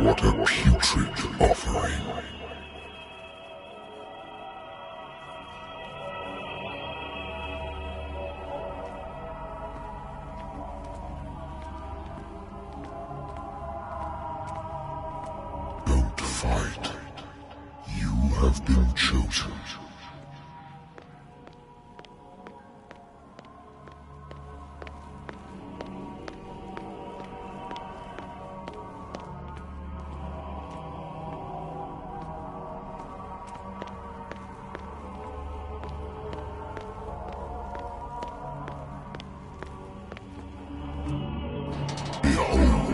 What a putrid offering. Don't fight. You have been chosen. Behold,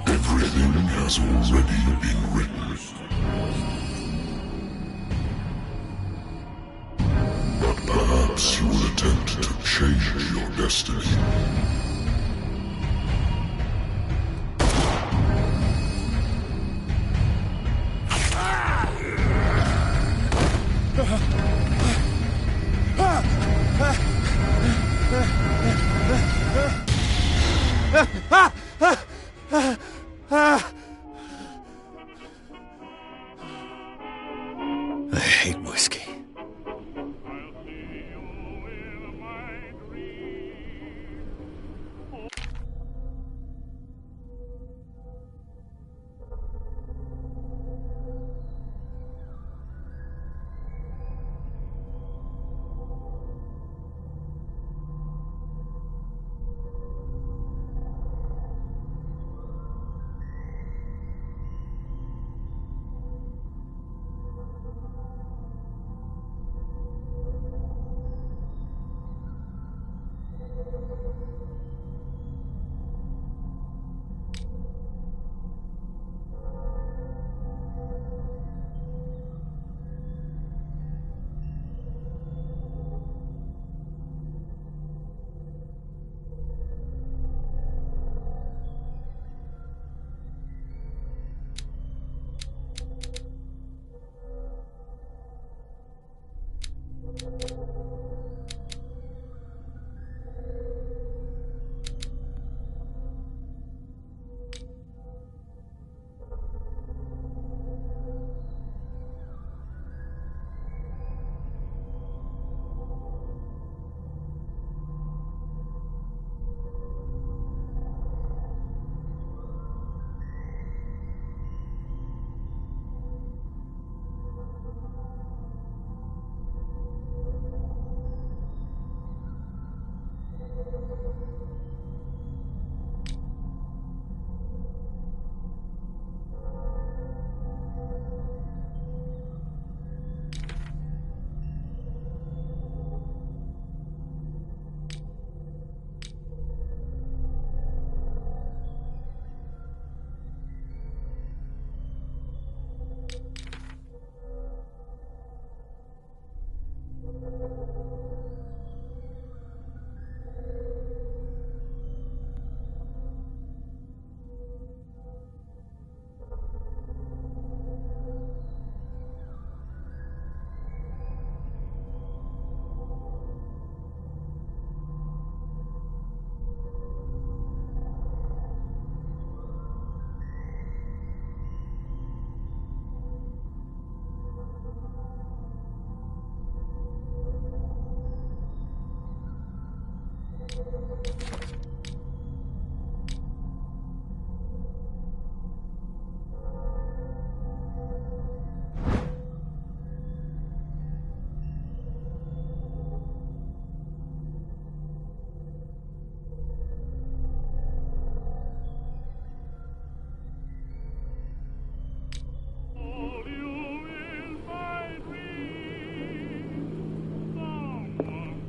everything has already been written. But perhaps you will attempt to change your destiny. I hate whiskey.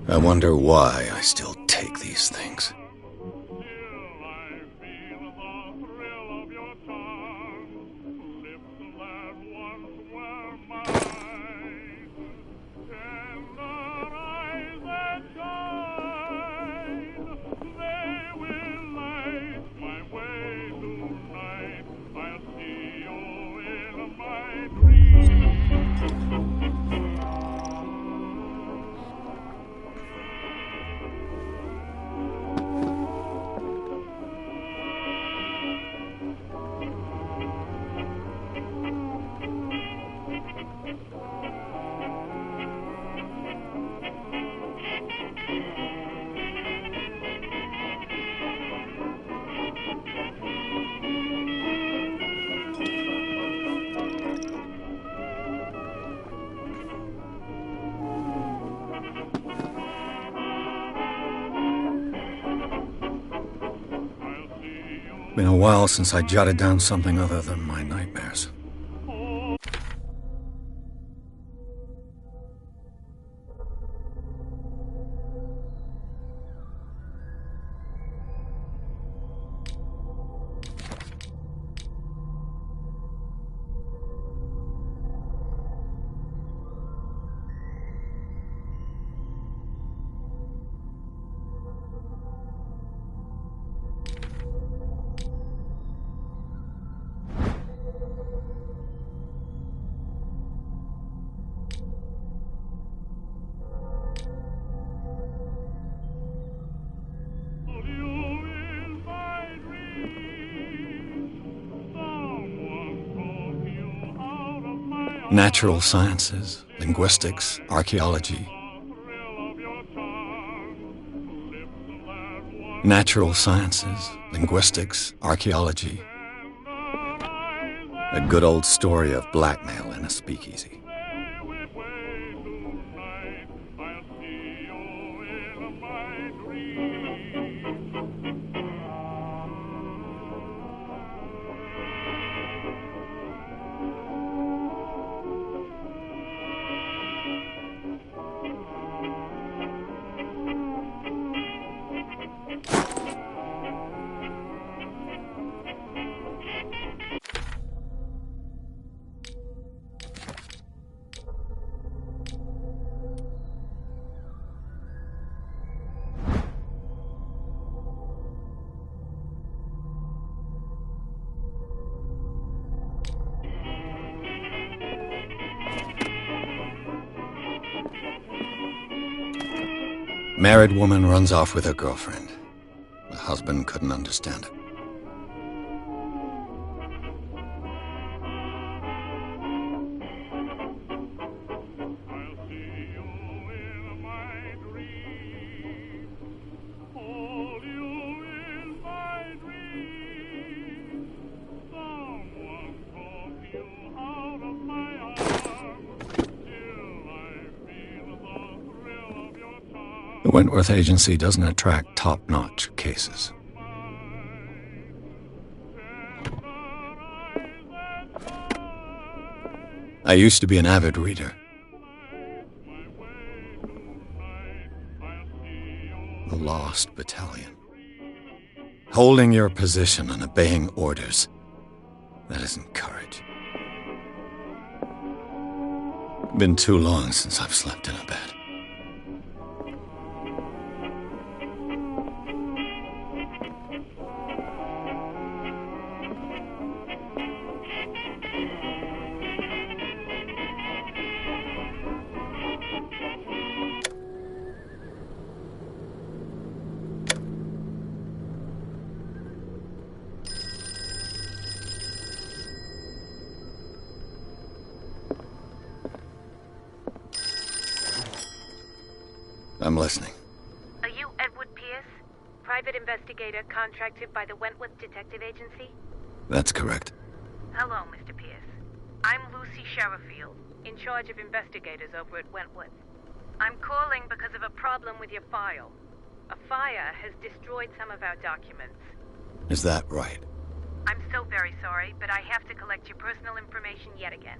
I wonder why I still take these things. Been a while since I jotted down something other than my nightmares. Natural sciences, linguistics, archaeology. Natural sciences, linguistics, archaeology. A good old story of blackmail in a speakeasy. Married woman runs off with her girlfriend. The husband couldn't understand it. The Wentworth Agency doesn't attract top-notch cases. I used to be an avid reader. The Lost Battalion. Holding your position and obeying orders. That isn't courage. Been too long since I've slept in a bed. I'm listening. Are you Edward Pierce, private investigator contracted by the Wentworth Detective Agency? That's correct. Hello, Mr. Pierce. I'm Lucy Sherifield, in charge of investigators over at Wentworth. I'm calling because of a problem with your file. A fire has destroyed some of our documents. Is that right? I'm so very sorry, but I have to collect your personal information yet again.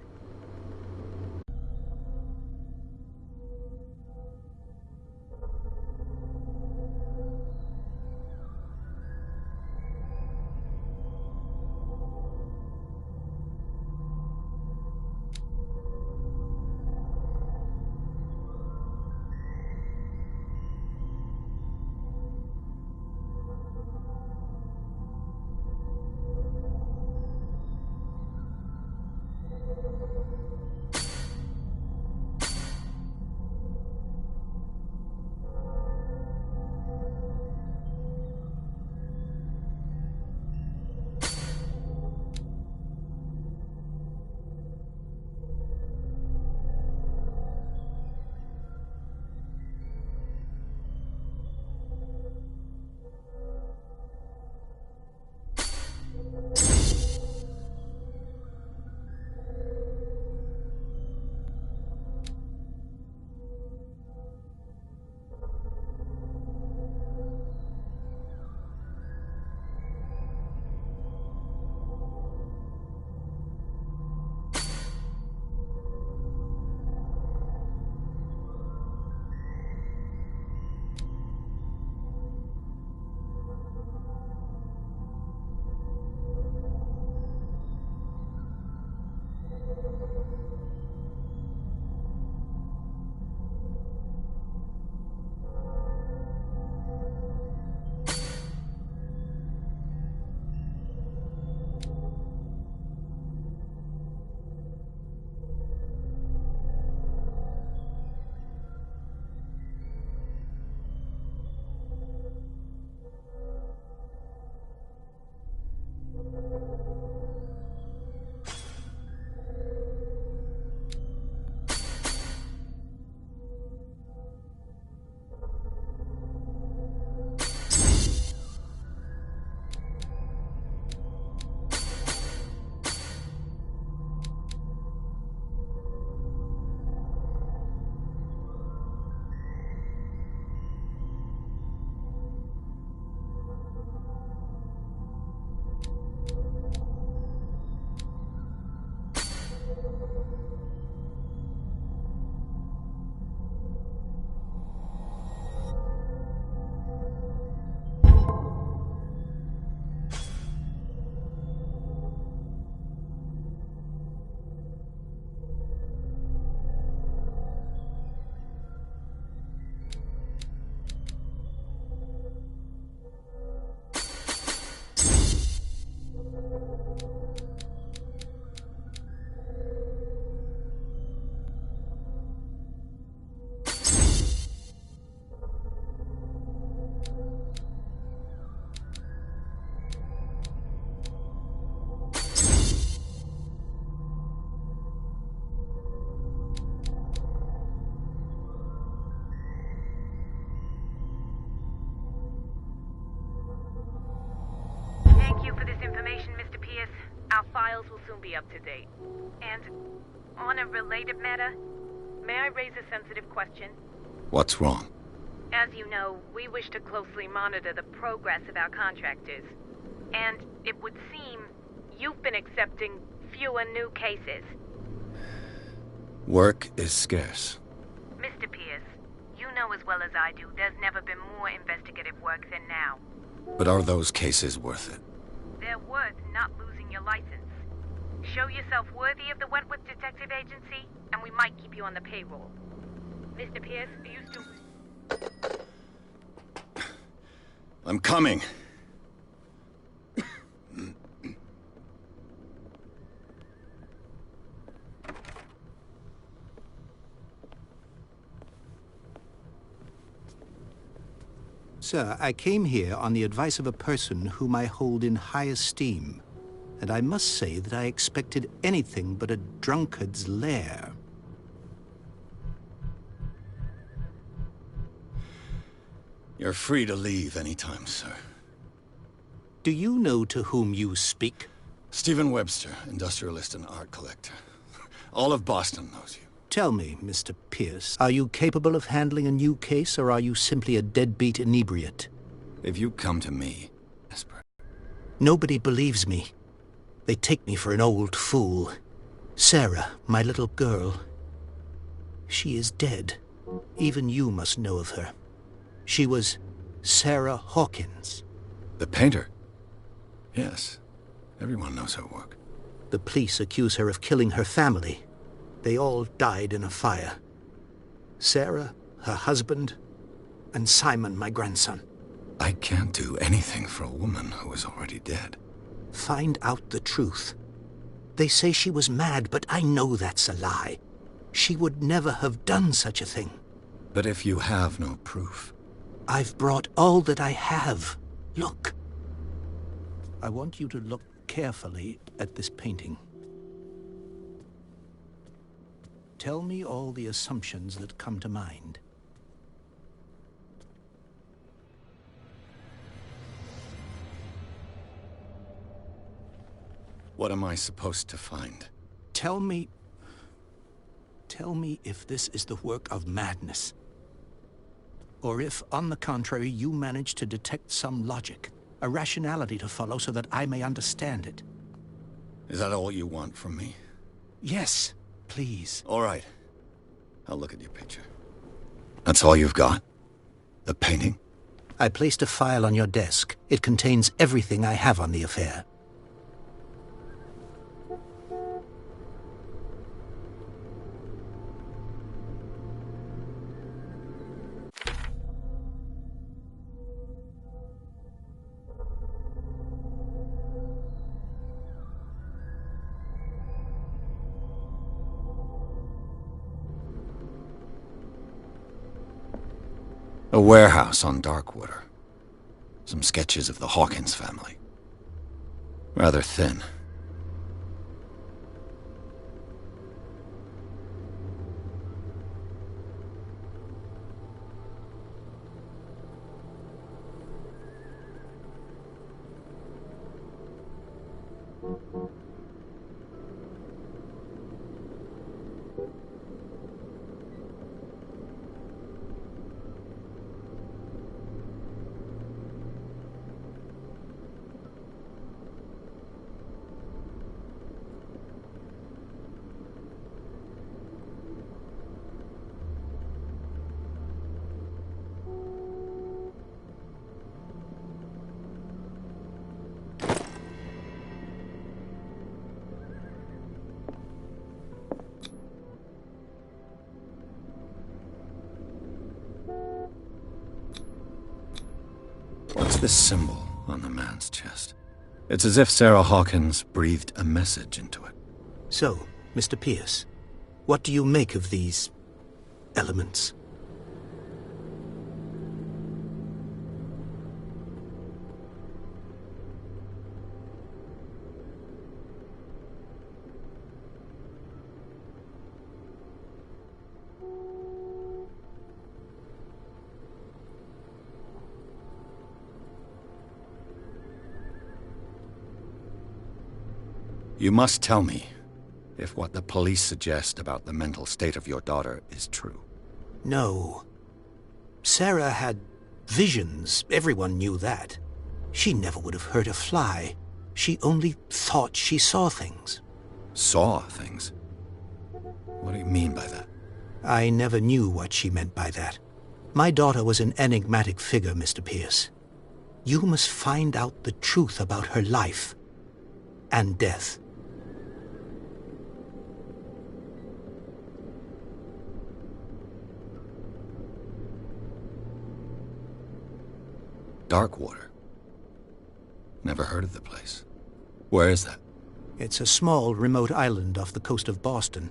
files will soon be up to date. And on a related matter, may I raise a sensitive question? What's wrong? As you know, we wish to closely monitor the progress of our contractors. And it would seem you've been accepting fewer new cases. Work is scarce. Mr. Pierce, you know as well as I do there's never been more investigative work than now. But are those cases worth it? They're worth not losing your license. Show yourself worthy of the Wentworth Detective Agency, and we might keep you on the payroll. Mr. Pierce, are you still... I'm coming. Sir, I came here on the advice of a person whom I hold in high esteem, and I must say that I expected anything but a drunkard's lair. You're free to leave anytime, sir. Do you know to whom you speak? Stephen Webster, industrialist and art collector. All of Boston knows you. Tell me, Mr. Pierce, are you capable of handling a new case, or are you simply a deadbeat inebriate? If you come to me, desperate. Nobody believes me. They take me for an old fool. Sarah, my little girl, she is dead. Even you must know of her. She was Sarah Hawkins. The painter? Yes. Everyone knows her work. The police accuse her of killing her family. They all died in a fire. Sarah, her husband, and Simon, my grandson. I can't do anything for a woman who is already dead. Find out the truth. They say she was mad, but I know that's a lie. She would never have done such a thing. But if you have no proof... I've brought all that I have. Look. I want you to look carefully at this painting. Tell me all the assumptions that come to mind. What am I supposed to find? Tell me if this is the work of madness. Or if, on the contrary, you manage to detect some logic, a rationality to follow so that I may understand it. Is that all you want from me? Yes, please. All right. I'll look at your picture. That's all you've got? The painting? I placed a file on your desk. It contains everything I have on the affair. A warehouse on Darkwater. Some sketches of the Hawkins family. Rather thin. What's this symbol on the man's chest? It's as if Sarah Hawkins breathed a message into it. So, Mr. Pierce, what do you make of these elements? You must tell me if what the police suggest about the mental state of your daughter is true. No. Sarah had visions. Everyone knew that. She never would have hurt a fly. She only thought she saw things. Saw things? What do you mean by that? I never knew what she meant by that. My daughter was an enigmatic figure, Mr. Pierce. You must find out the truth about her life and death. Darkwater. Never heard of the place. Where is that? It's a small, remote island off the coast of Boston.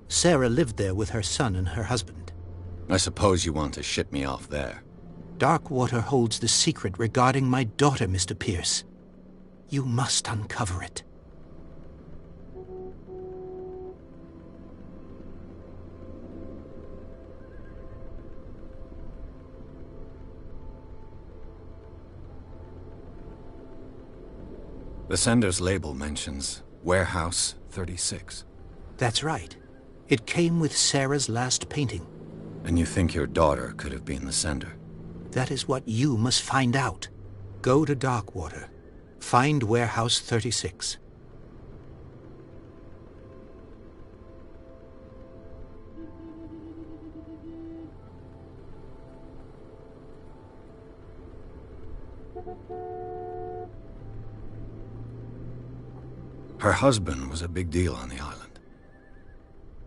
Sarah lived there with her son and her husband. I suppose you want to ship me off there. Darkwater holds the secret regarding my daughter, Mr. Pierce. You must uncover it. The sender's label mentions Warehouse 36. That's right. It came with Sarah's last painting. And you think your daughter could have been the sender? That is what you must find out. Go to Darkwater. Find Warehouse 36. Her husband was a big deal on the island.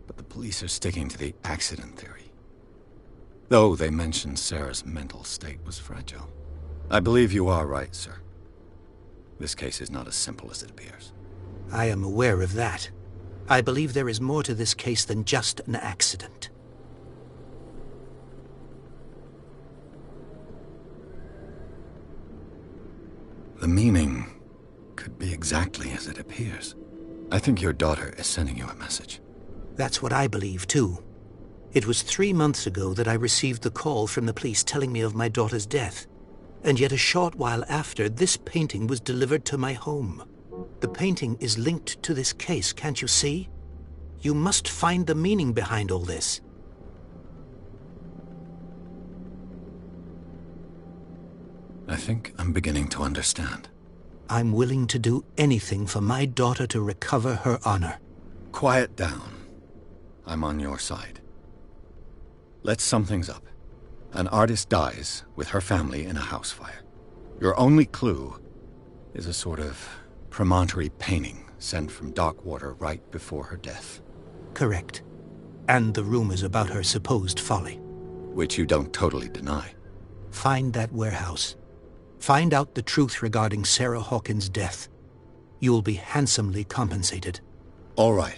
But the police are sticking to the accident theory. Though they mentioned Sarah's mental state was fragile. I believe you are right, sir. This case is not as simple as it appears. I am aware of that. I believe there is more to this case than just an accident. The meaning could be exactly as it appears. I think your daughter is sending you a message. That's what I believe, too. It was 3 months ago that I received the call from the police telling me of my daughter's death. And yet a short while after, this painting was delivered to my home. The painting is linked to this case, can't you see? You must find the meaning behind all this. I think I'm beginning to understand. I'm willing to do anything for my daughter to recover her honor. Quiet down. I'm on your side. Let's sum things up. An artist dies with her family in a house fire. Your only clue is a sort of promontory painting sent from Darkwater right before her death. Correct. And the rumors about her supposed folly. Which you don't totally deny. Find that warehouse. Find out the truth regarding Sarah Hawkins' death. You'll be handsomely compensated. All right.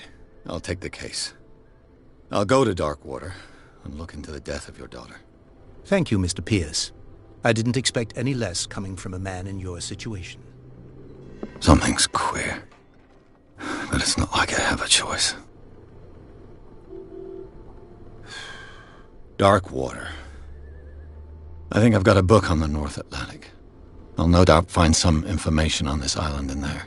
I'll take the case. I'll go to Darkwater and look into the death of your daughter. Thank you, Mr. Pierce. I didn't expect any less coming from a man in your situation. Something's queer. But it's not like I have a choice. Darkwater. I think I've got a book on the North Atlantic. I'll no doubt find some information on this island in there.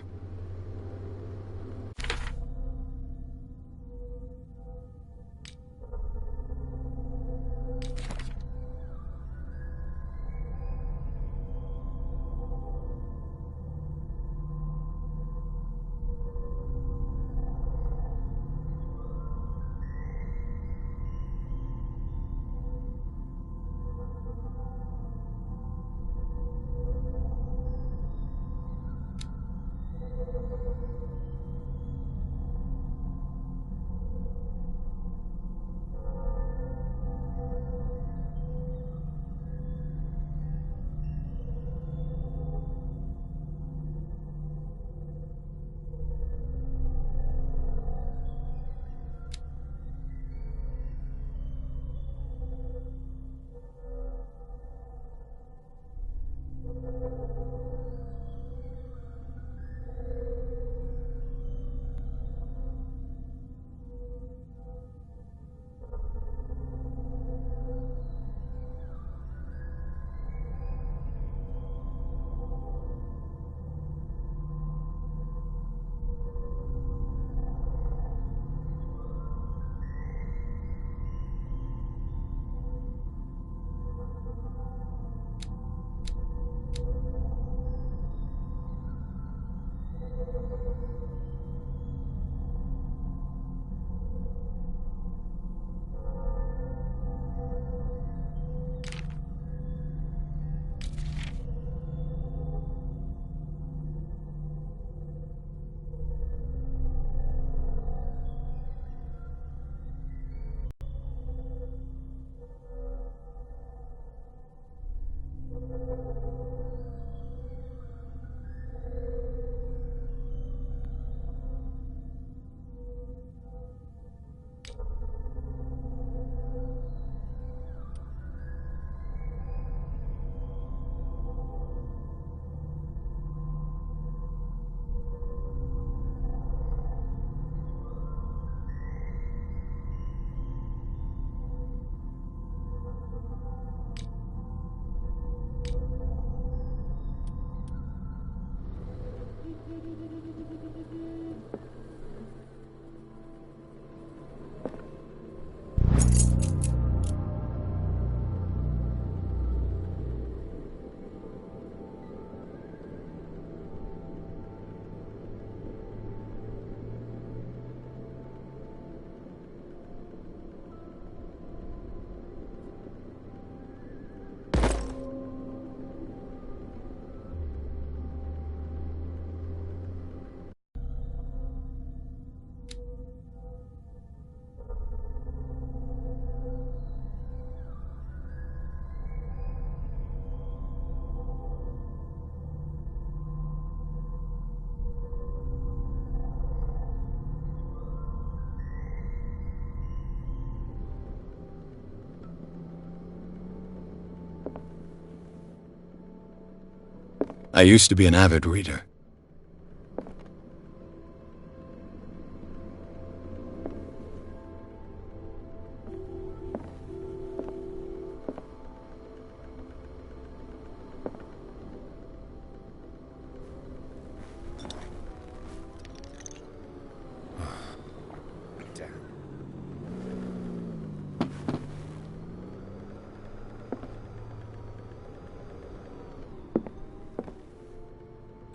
I used to be an avid reader.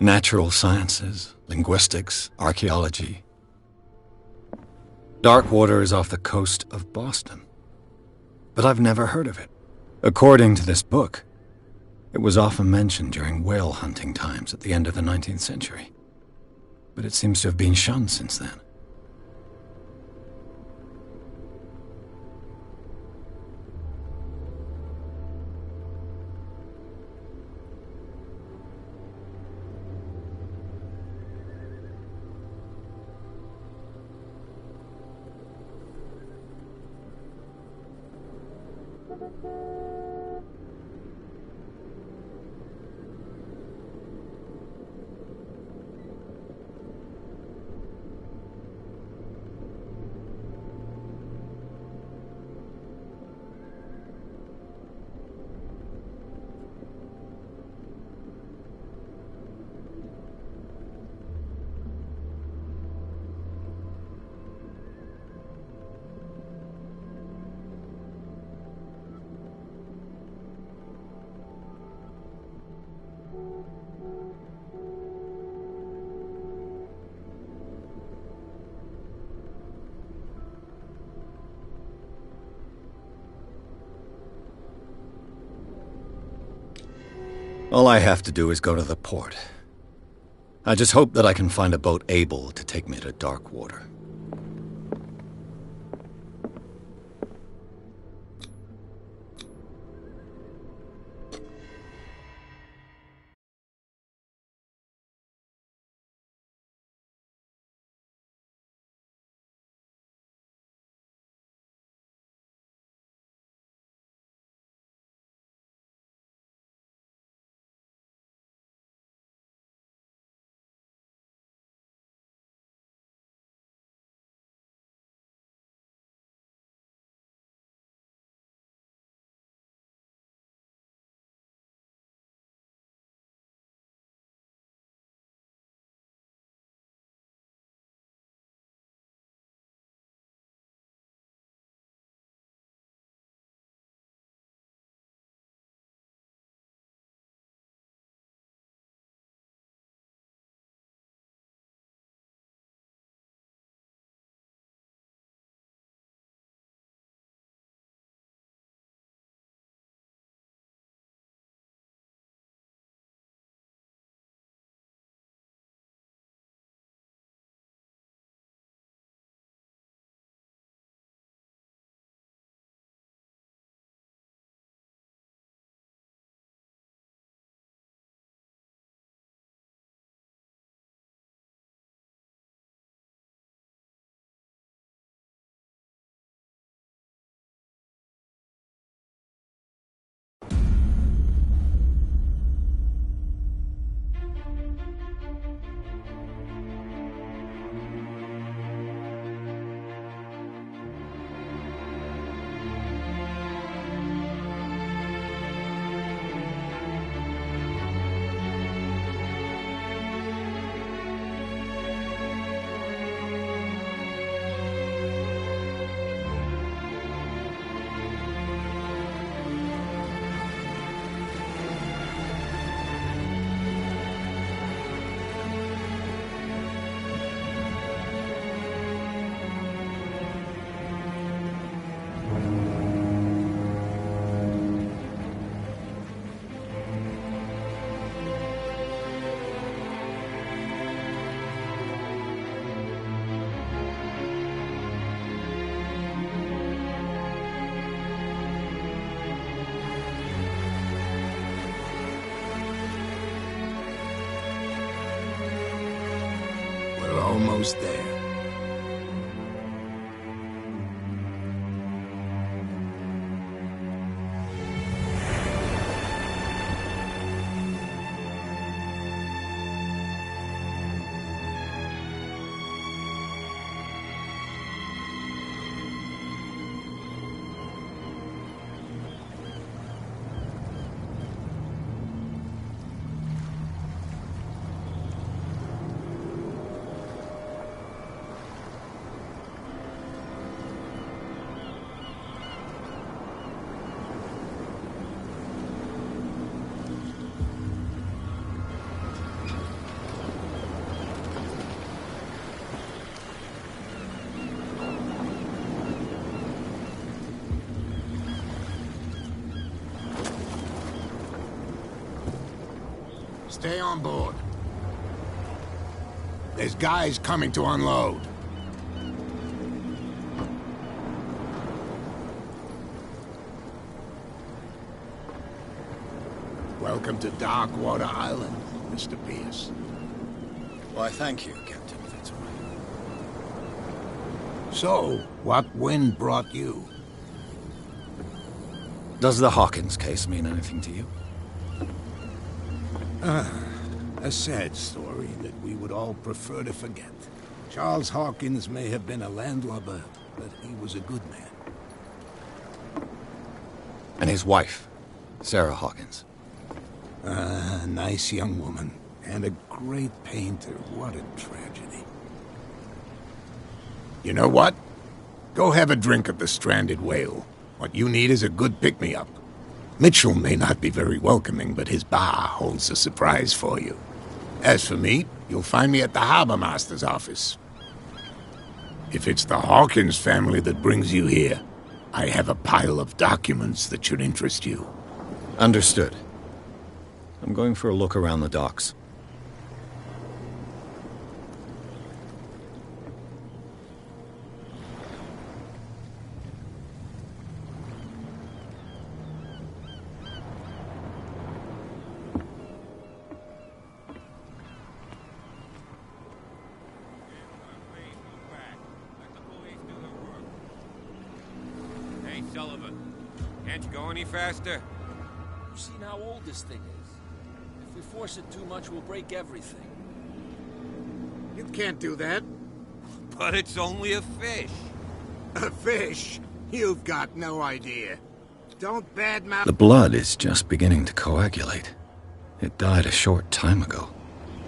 Natural sciences, linguistics, archaeology. Darkwater is off the coast of Boston, but I've never heard of it. According to this book, it was often mentioned during whale hunting times at the end of the 19th century, but it seems to have been shunned since then. All I have to do is go to the port. I just hope that I can find a boat able to take me to Darkwater. Almost there. Stay on board. There's guys coming to unload. Welcome to Darkwater Island, Mr. Pierce. Why, thank you, Captain Fitzroy. So, what wind brought you? Does the Hawkins case mean anything to you? A sad story that we would all prefer to forget. Charles Hawkins may have been a landlubber, but he was a good man. And his wife, Sarah Hawkins. A nice young woman, and a great painter. What a tragedy. You know what? Go have a drink at the Stranded Whale. What you need is a good pick-me-up. Mitchell may not be very welcoming, but his bar holds a surprise for you. As for me, you'll find me at the Harbor Master's office. If it's the Hawkins family that brings you here, I have a pile of documents that should interest you. Understood. I'm going for a look around the docks. Hey, Sullivan. Can't you go any faster? You've seen how old this thing is. If we force it too much, we'll break everything. You can't do that. But it's only a fish. A fish? You've got no idea. Don't badmouth... The blood is just beginning to coagulate. It died a short time ago.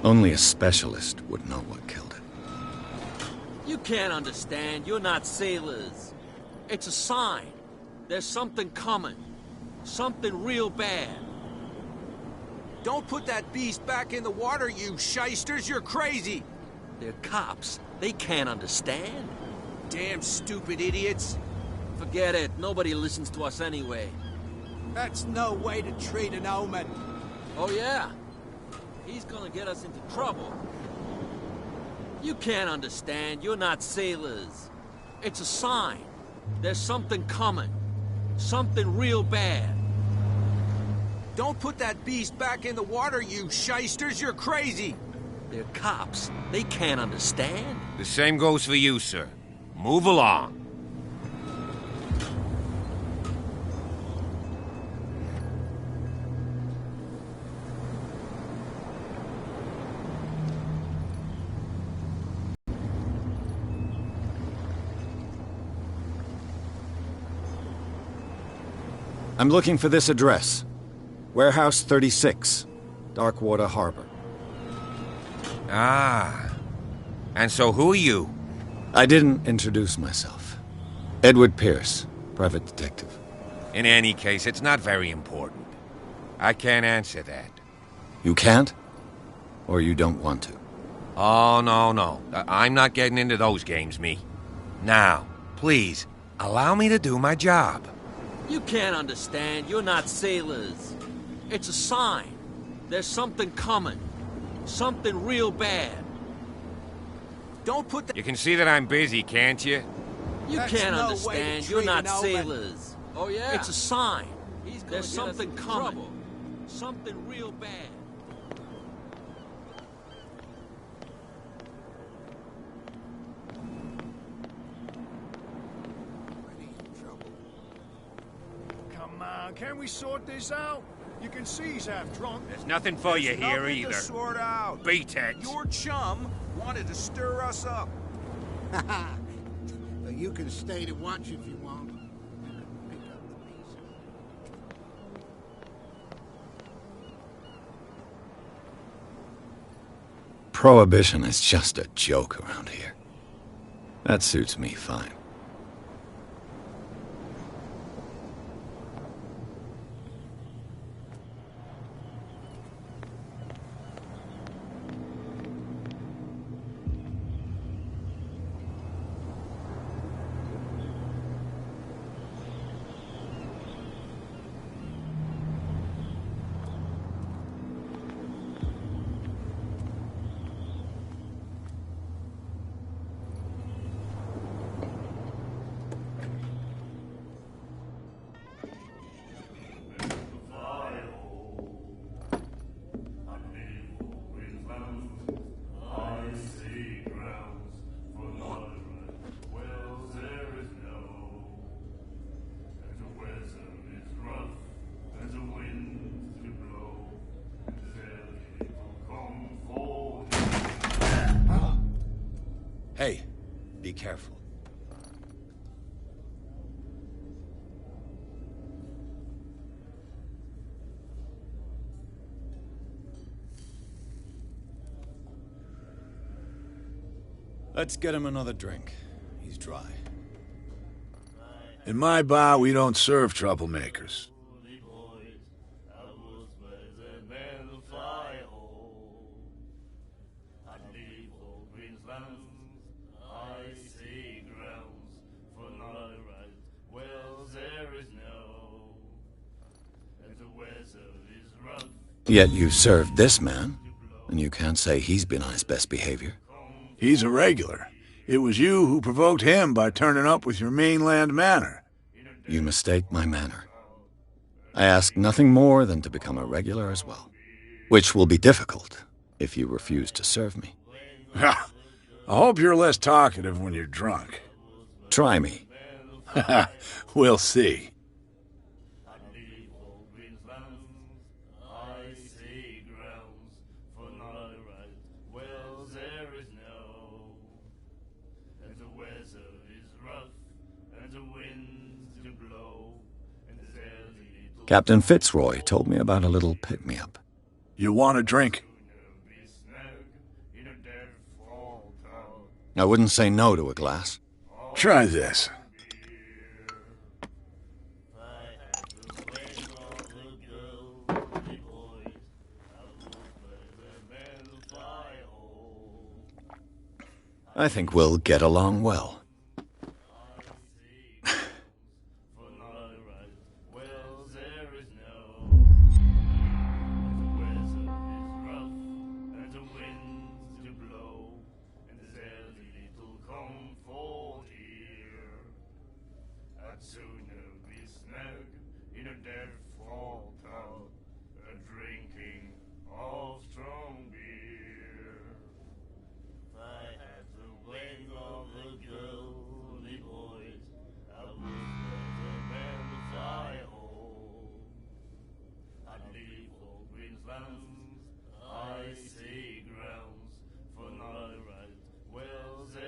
Only a specialist would know what killed it. You can't understand. You're not sailors. It's a sign. There's something coming. Something real bad. Don't put that beast back in the water, you shysters! You're crazy! They're cops. They can't understand. Damn stupid idiots! Forget it. Nobody listens to us anyway. That's no way to treat an omen! Oh, yeah? He's gonna get us into trouble. You can't understand. You're not sailors. It's a sign. There's something coming. Something real bad. Don't put that beast back in the water, you shysters! You're crazy! They're cops. They can't understand. The same goes for you, sir. Move along. I'm looking for this address. Warehouse 36, Darkwater Harbor. Ah. And so who are you? I didn't introduce myself. Edward Pierce, private detective. In any case, it's not very important. I can't answer that. You can't? Or you don't want to? Oh, no. I'm not getting into those games, me. Now, please, allow me to do my job. You can't understand. You're not sailors. It's a sign. There's something coming. Something real bad. Don't put that... You can see that I'm busy, can't you? You That's can't no way to understand. treat You're not an omen. sailors. Oh, yeah? It's a sign. He's gonna There's get us something in coming. trouble. Something real bad. Come on, can we sort this out? You can see he's half drunk. There's nothing for you here Nothing either. to sort out. Beat it. Your chum wanted to stir us up. Well, you can stay to watch if you want. Pick up the pieces. Prohibition is just a joke around here. That suits me fine. Be careful. Let's get him another drink. He's dry. In my bar, we don't serve troublemakers. Yet you served this man, and you can't say he's been on his best behavior. He's a regular. It was you who provoked him by turning up with your mainland manner. You mistake my manner. I ask nothing more than to become a regular as well, which will be difficult if you refuse to serve me. I hope you're less talkative when you're drunk. Try me. We'll see. Captain Fitzroy told me about a little pick-me-up. You want a drink? I wouldn't say no to a glass. Try this. I think we'll get along well.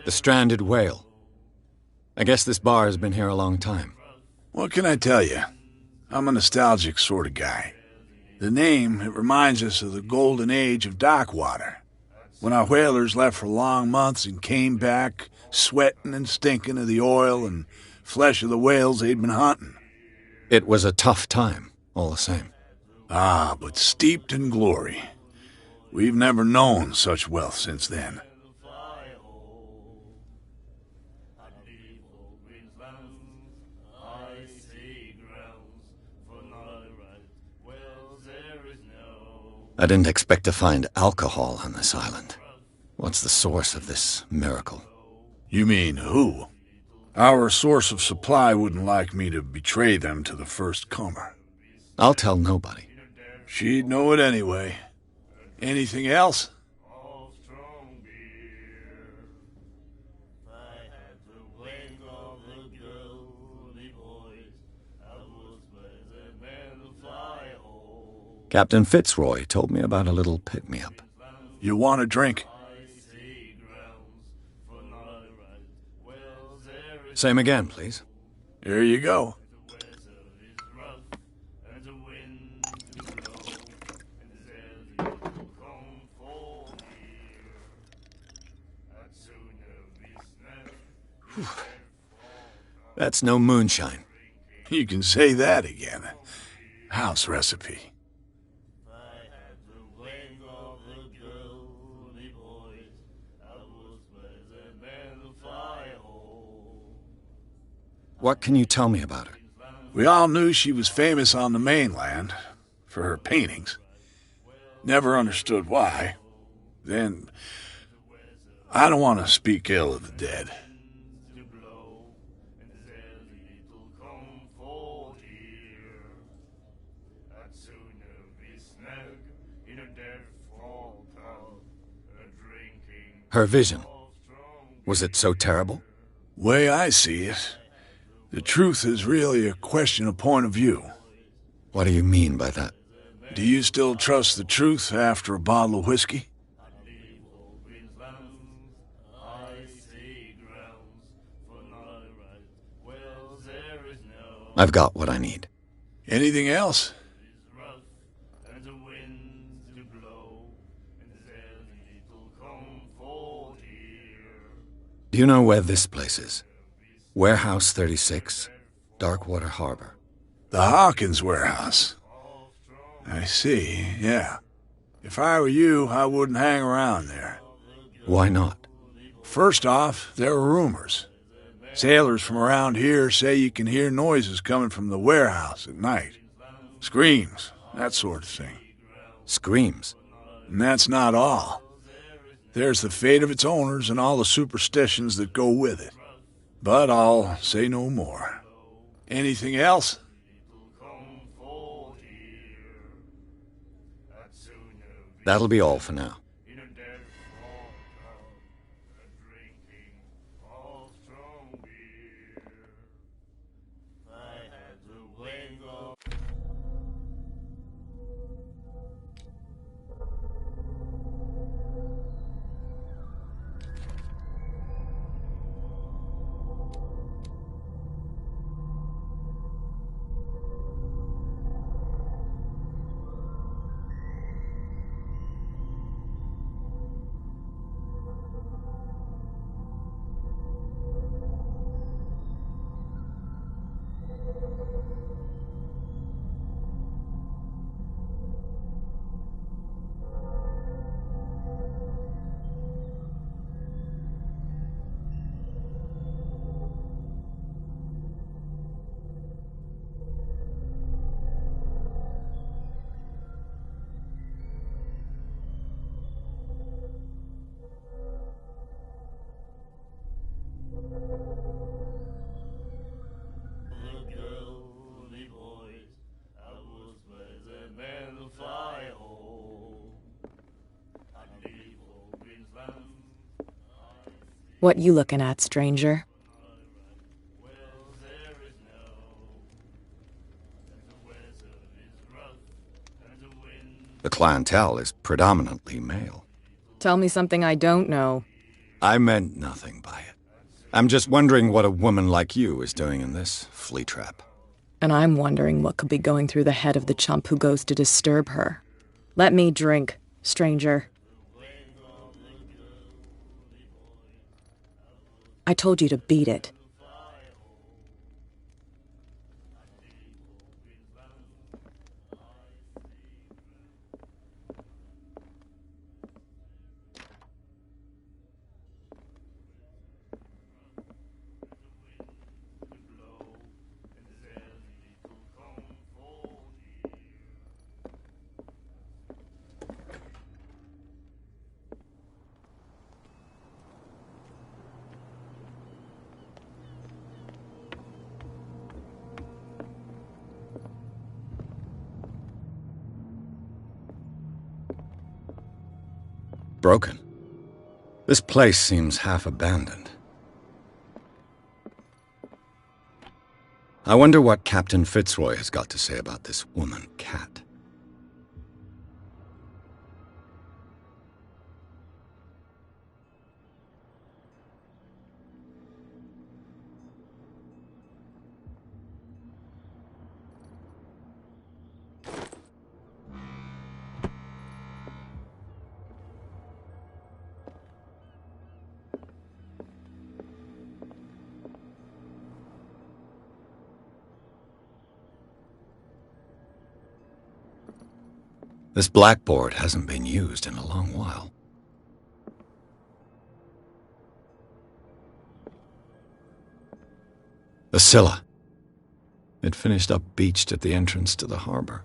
The Stranded Whale. I guess this bar has been here a long time. What can I tell you? I'm a nostalgic sort of guy. The name, it reminds us of the golden age of dock water, when our whalers left for long months and came back sweating and stinking of the oil and flesh of the whales they'd been hunting. It was a tough time, all the same. Ah, but steeped in glory. We've never known such wealth since then. I didn't expect to find alcohol on this island. What's the source of this miracle? You mean who? Our source of supply wouldn't like me to betray them to the first comer. I'll tell nobody. She'd know it anyway. Anything else? Captain Fitzroy told me about a little pick-me-up. You want a drink? Same again, please. Here you go. Whew. That's no moonshine. You can say that again. House recipe. What can you tell me about her? We all knew she was famous on the mainland for her paintings. Never understood why. Then, I don't want to speak ill of the dead. Her vision. Was it so terrible? Way I see it, the truth is really a question of point of view. What do you mean by that? Do you still trust the truth after a bottle of whiskey? I've got what I need. Anything else? Do you know where this place is? Warehouse 36, Darkwater Harbor. The Hawkins warehouse. I see, yeah. If I were you, I wouldn't hang around there. Why not? First off, there are rumors. Sailors from around here say you can hear noises coming from the warehouse at night. Screams, that sort of thing. Screams? And that's not all. There's the fate of its owners and all the superstitions that go with it. But I'll say no more. Anything else? That'll be all for now. What you looking at, stranger? The clientele is predominantly male. Tell me something I don't know. I meant nothing by it. I'm just wondering what a woman like you is doing in this flea trap. And I'm wondering what could be going through the head of the chump who goes to disturb her. Let me drink, stranger. I told you to beat it. Broken. This place seems half abandoned. I wonder what Captain Fitzroy has got to say about this woman, Cat. This blackboard hasn't been used in a long while. The Scylla. It finished up beached at the entrance to the harbor.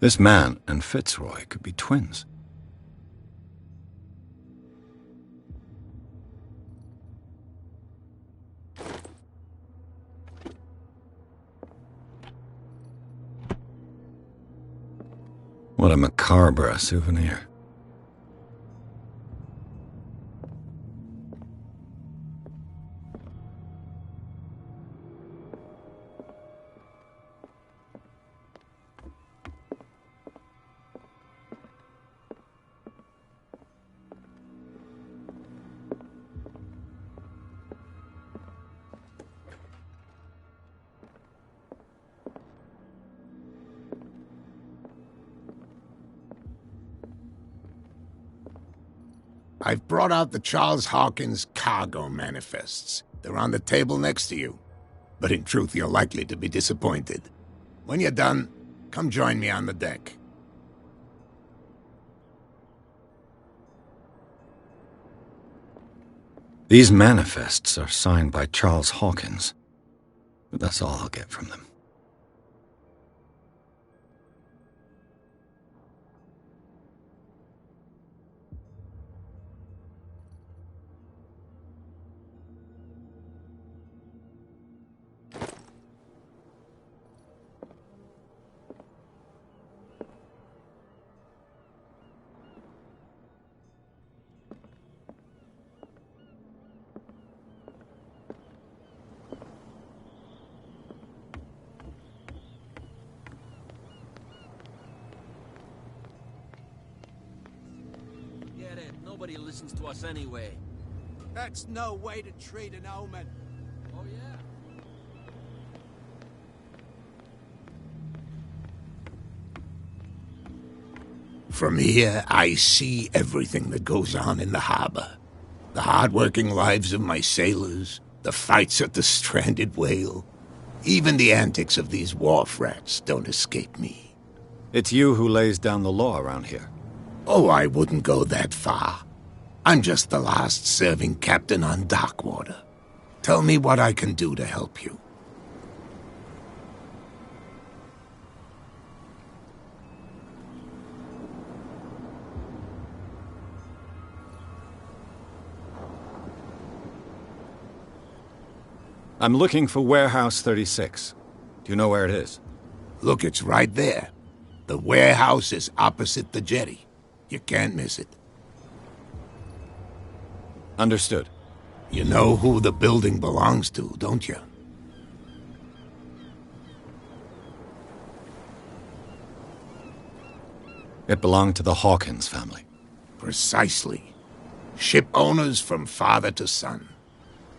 This man and Fitzroy could be twins. What a macabre souvenir. I've brought out the Charles Hawkins cargo manifests. They're on the table next to you. But in truth, you're likely to be disappointed. When you're done, come join me on the deck. These manifests are signed by Charles Hawkins, but that's all I'll get from them. Nobody listens to us anyway. That's no way to treat an omen. Oh, yeah? From here, I see everything that goes on in the harbor. The hard-working lives of my sailors, the fights at the stranded whale. Even the antics of these wharf rats don't escape me. It's you who lays down the law around here. Oh, I wouldn't go that far. I'm just the last serving captain on Darkwater. Tell me what I can do to help you. I'm looking for Warehouse 36. Do you know where it is? Look, it's right there. The warehouse is opposite the jetty. You can't miss it. Understood. You know who the building belongs to, don't you? It belonged to the Hawkins family. Precisely. Ship owners from father to son.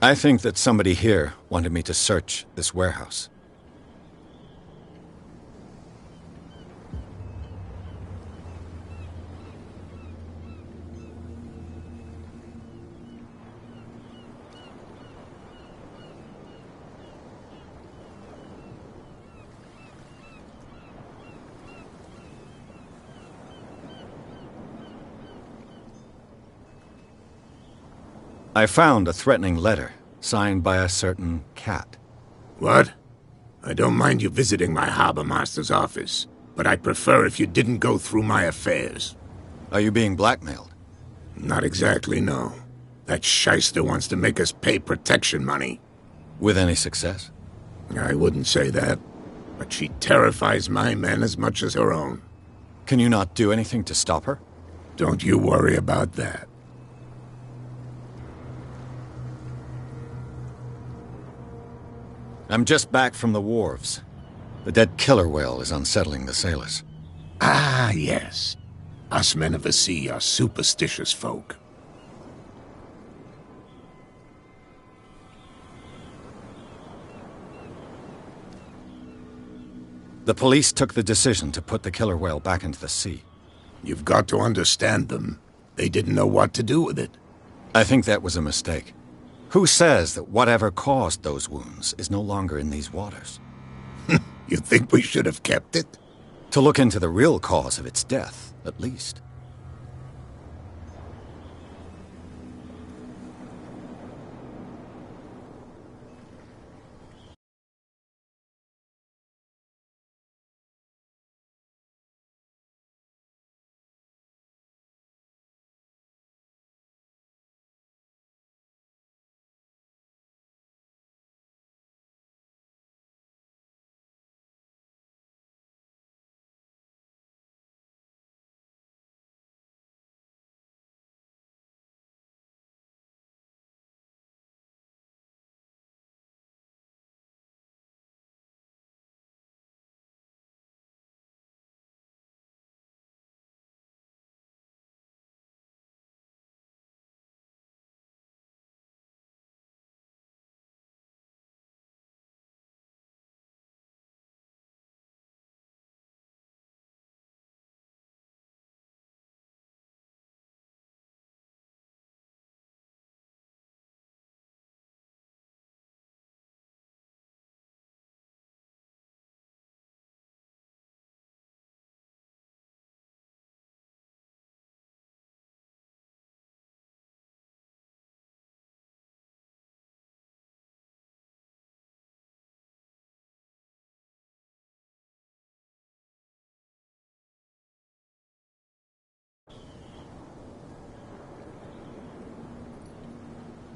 I think that somebody here wanted me to search this warehouse. I found a threatening letter, signed by a certain cat. What? I don't mind you visiting my harbor master's office, but I'd prefer if you didn't go through my affairs. Are you being blackmailed? Not exactly, no. That shyster wants to make us pay protection money. With any success? I wouldn't say that, but she terrifies my men as much as her own. Can you not do anything to stop her? Don't you worry about that. I'm just back from the wharves. The dead killer whale is unsettling the sailors. Ah, yes. Us men of the sea are superstitious folk. The police took the decision to put the killer whale back into the sea. You've got to understand them. They didn't know what to do with it. I think that was a mistake. Who says that whatever caused those wounds is no longer in these waters? You think we should have kept it? To look into the real cause of its death, at least.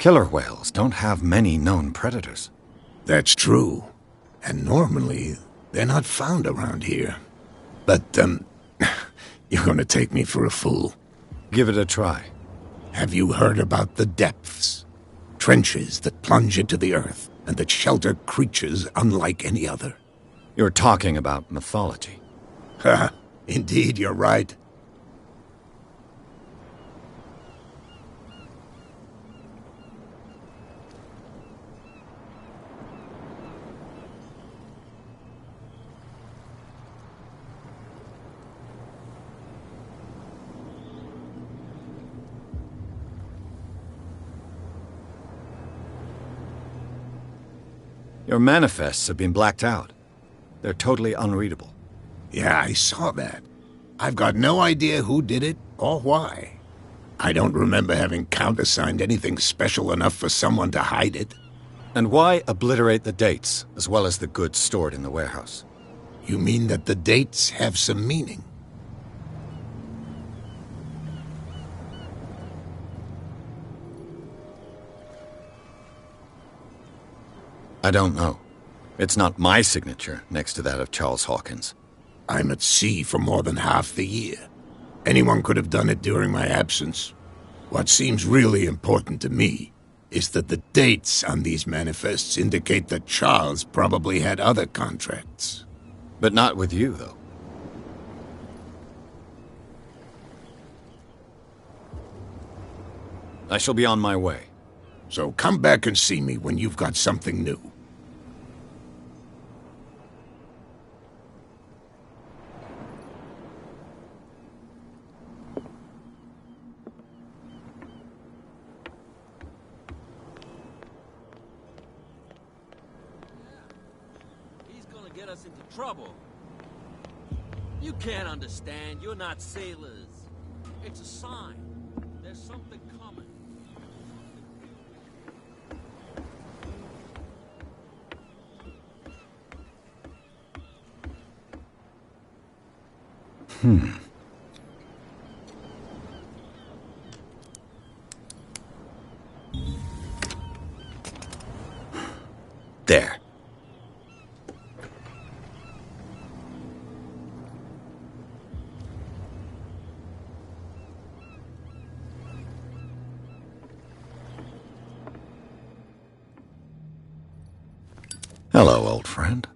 Killer whales don't have many known predators. That's true. And normally, they're not found around here. But, you're gonna take me for a fool. Give it a try. Have you heard about the depths? Trenches that plunge into the earth and that shelter creatures unlike any other. You're talking about mythology. Ha! Indeed, you're right. Your manifests have been blacked out. They're totally unreadable. Yeah, I saw that. I've got no idea who did it or why. I don't remember having countersigned anything special enough for someone to hide it. And why obliterate the dates, as well as the goods stored in the warehouse? You mean that the dates have some meaning? I don't know. It's not my signature next to that of Charles Hawkins. I'm at sea for more than half the year. Anyone could have done it during my absence. What seems really important to me is that the dates on these manifests indicate that Charles probably had other contracts. But not with you, though. I shall be on my way. So come back and see me when you've got something new. Get us into trouble. You can't understand. You're not sailors. It's a sign. There's something coming. There. Hello, old friend.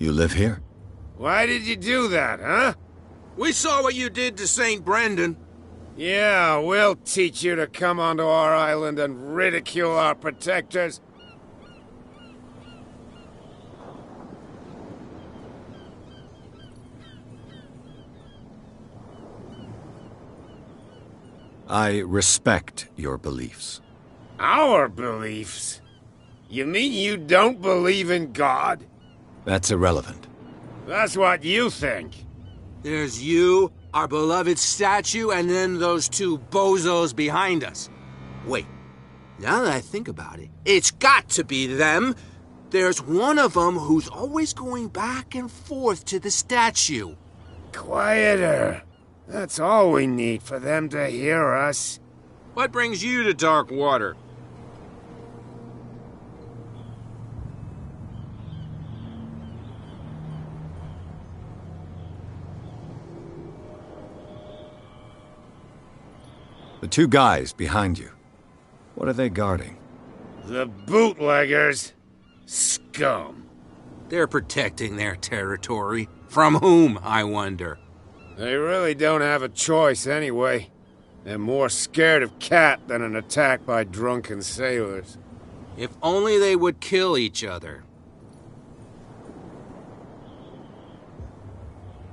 You live here? Why did you do that, huh? We saw what you did to St. Brendan. Yeah, we'll teach you to come onto our island and ridicule our protectors. I respect your beliefs. Our beliefs? You mean you don't believe in God? That's irrelevant. That's what you think. There's you, our beloved statue, and then those two bozos behind us. Wait, now that I think about it, it's got to be them. There's one of them who's always going back and forth to the statue. Quieter. That's all we need for them to hear us. What brings you to dark water? The two guys behind you. What are they guarding? The bootleggers. Scum. They're protecting their territory. From whom, I wonder? They really don't have a choice anyway. They're more scared of Cat than an attack by drunken sailors. If only they would kill each other.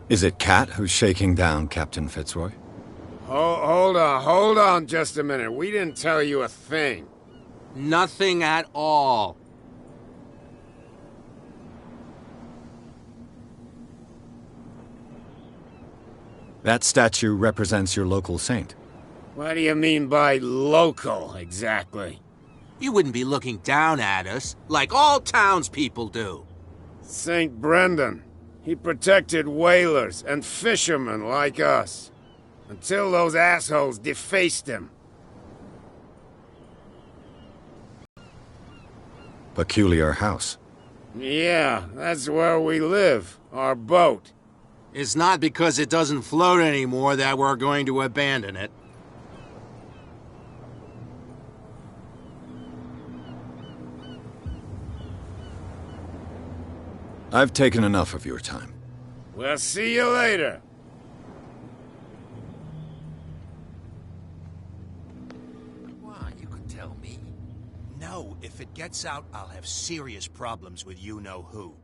Is it Cat who's shaking down Captain Fitzroy? Hold on just a minute. We didn't tell you a thing. Nothing at all. That statue represents your local saint. What do you mean by local, exactly? You wouldn't be looking down at us, like all townspeople do. St. Brendan. He protected whalers and fishermen like us. Until those assholes defaced him. Peculiar house. Yeah, that's where we live. Our boat. It's not because it doesn't float anymore that we're going to abandon it. I've taken enough of your time. We'll see you later. Come on, you can tell me. No, if it gets out, I'll have serious problems with you-know-who.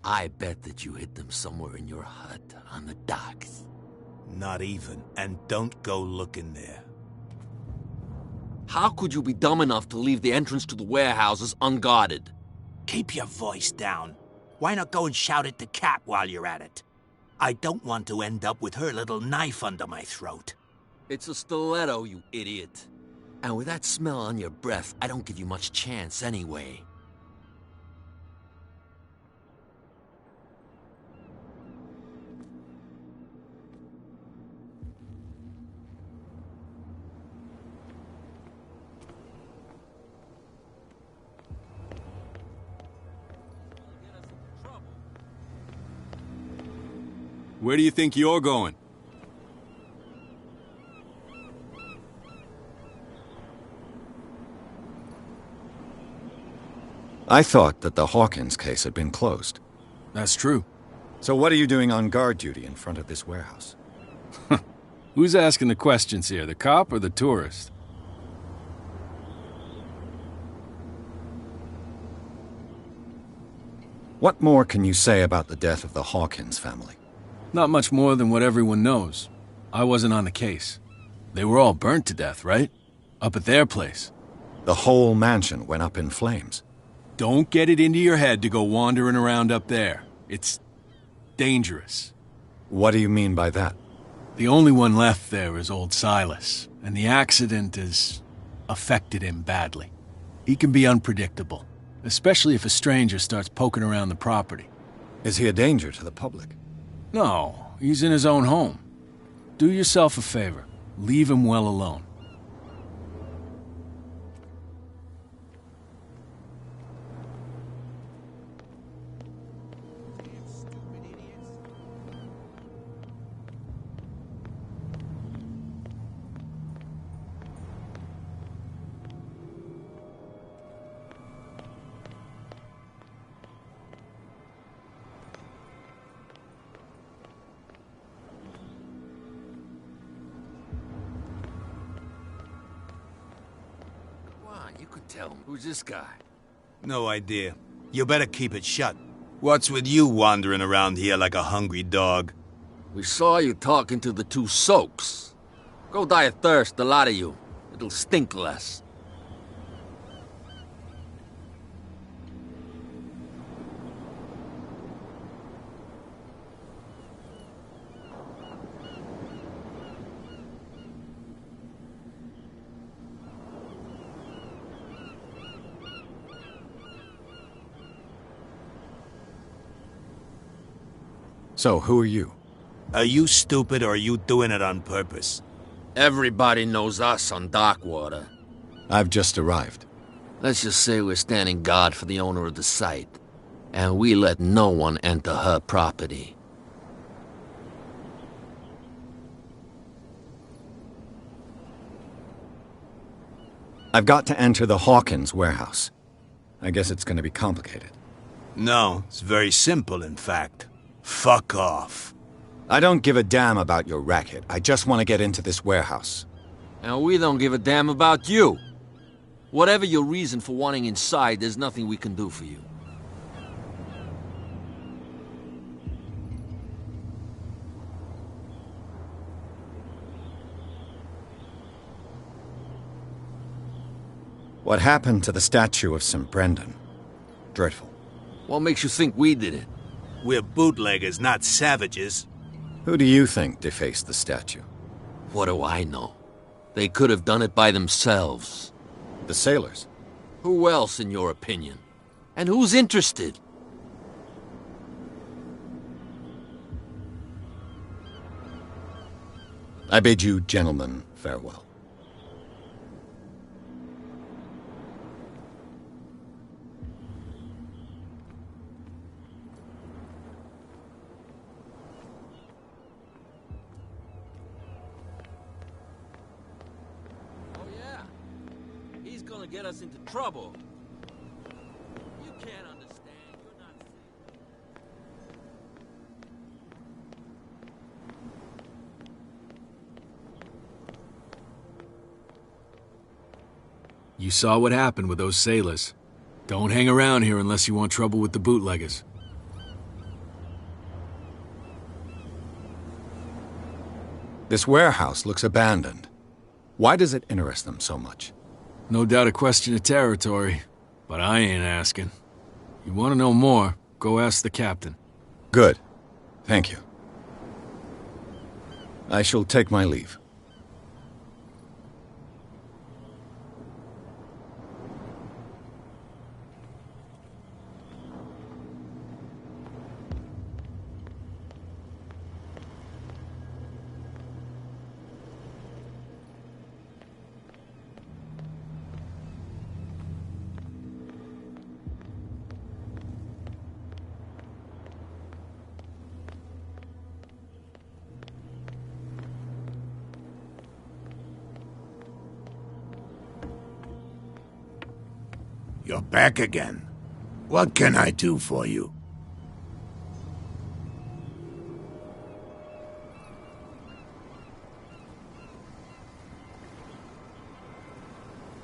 I bet that you hid them somewhere in your hut on the docks. Not even, and don't go looking there. How could you be dumb enough to leave the entrance to the warehouses unguarded? Keep your voice down. Why not go and shout at the cat while you're at it? I don't want to end up with her little knife under my throat. It's a stiletto, you idiot. And with that smell on your breath, I don't give you much chance anyway. Where do you think you're going? I thought that the Hawkins case had been closed. That's true. So what are you doing on guard duty in front of this warehouse? Who's asking the questions here, the cop or the tourist? What more can you say about the death of the Hawkins family? Not much more than what everyone knows. I wasn't on the case. They were all burnt to death, right? Up at their place. The whole mansion went up in flames. Don't get it into your head to go wandering around up there. It's dangerous. What do you mean by that? The only one left there is old Silas, and the accident has affected him badly. He can be unpredictable, especially if a stranger starts poking around the property. Is he a danger to the public? No, he's in his own home. Do yourself a favor. Leave him well alone. You could tell me. Who's this guy? No idea. You better keep it shut. What's with you wandering around here like a hungry dog? We saw you talking to the two soaks. Go die of thirst, the lot of you. It'll stink less. So, who are you? Are you stupid or are you doing it on purpose? Everybody knows us on Darkwater. I've just arrived. Let's just say we're standing guard for the owner of the site. And we let no one enter her property. I've got to enter the Hawkins warehouse. I guess it's going to be complicated. No, it's very simple, in fact. Fuck off. I don't give a damn about your racket. I just want to get into this warehouse. And we don't give a damn about you. Whatever your reason for wanting inside, there's nothing we can do for you. What happened to the statue of St. Brendan? Dreadful. What makes you think we did it? We're bootleggers, not savages. Who do you think defaced the statue? What do I know? They could have done it by themselves. The sailors? Who else, in your opinion? And who's interested? I bid you gentlemen farewell. Get us into trouble. You can't understand. You're not safe. You saw what happened with those sailors. Don't hang around here unless you want trouble with the bootleggers. This warehouse looks abandoned. Why does it interest them so much? No doubt a question of territory, but I ain't asking. You want to know more, go ask the captain. Good. Thank you. I shall take my leave. You're back again. What can I do for you?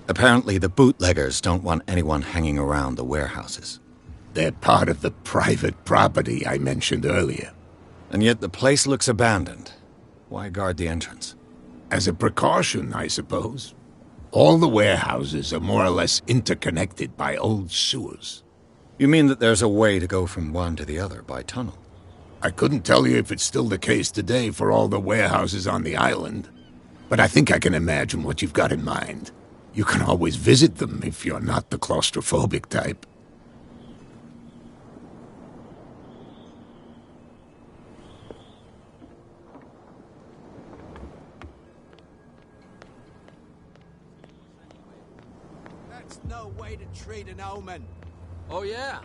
Apparently the bootleggers don't want anyone hanging around the warehouses. They're part of the private property I mentioned earlier. And yet the place looks abandoned. Why guard the entrance? As a precaution, I suppose. All the warehouses are more or less interconnected by old sewers. You mean that there's a way to go from one to the other by tunnel? I couldn't tell you if it's still the case today for all the warehouses on the island, but I think I can imagine what you've got in mind. You can always visit them if you're not the claustrophobic type. That's no way to treat an omen. Oh, yeah?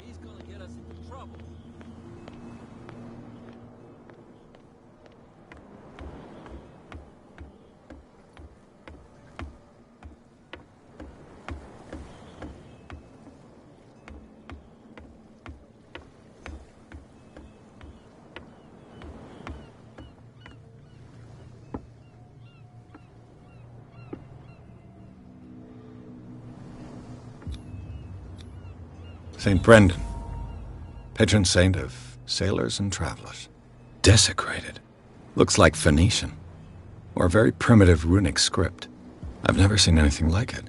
He's gonna get us into trouble. St. Brendan, patron saint of sailors and travelers. Desecrated. Looks like Phoenician, or a very primitive runic script. I've never seen anything like it.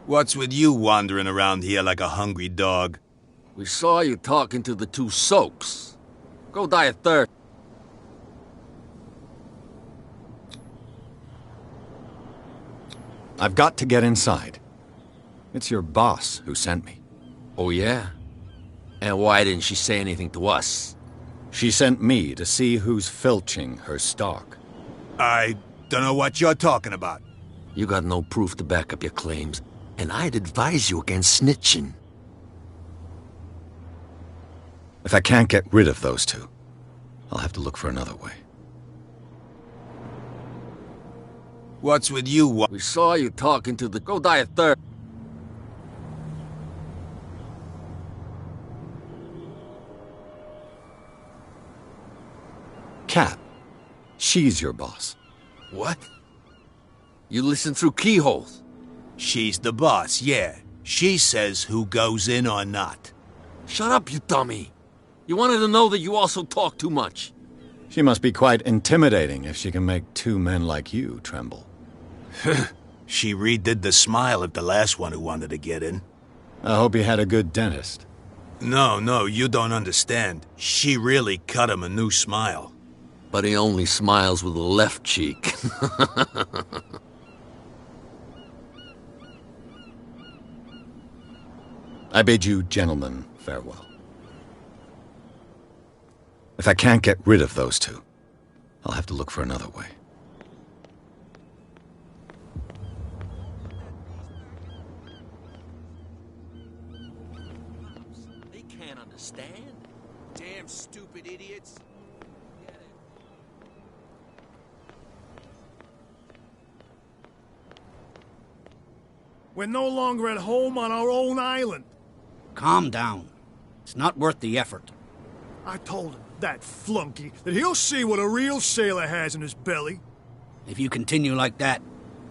What's with you wandering around here like a hungry dog? We saw you talking to the two soaks. Go die of thirst. I've got to get inside. It's your boss who sent me. Oh, yeah? And why didn't she say anything to us? She sent me to see who's filching her stock. I don't know what you're talking about. You got no proof to back up your claims, and I'd advise you against snitching. If I can't get rid of those two, I'll have to look for another way. What's with you? We saw you talking to the... Go die of thirst. Cat. She's your boss. What? You listen through keyholes. She's the boss, yeah. She says who goes in or not. Shut up, you dummy. You wanted to know that you also talk too much. She must be quite intimidating if she can make two men like you tremble. She redid the smile of the last one who wanted to get in. I hope he had a good dentist. No, you don't understand. She really cut him a new smile. But he only smiles with the left cheek. I bid you gentlemen farewell. If I can't get rid of those two, I'll have to look for another way. They can't understand. Damn stupid idiots. We're no longer at home on our own island. Calm down. It's not worth the effort. I told him, that flunky, that he'll see what a real sailor has in his belly. If you continue like that,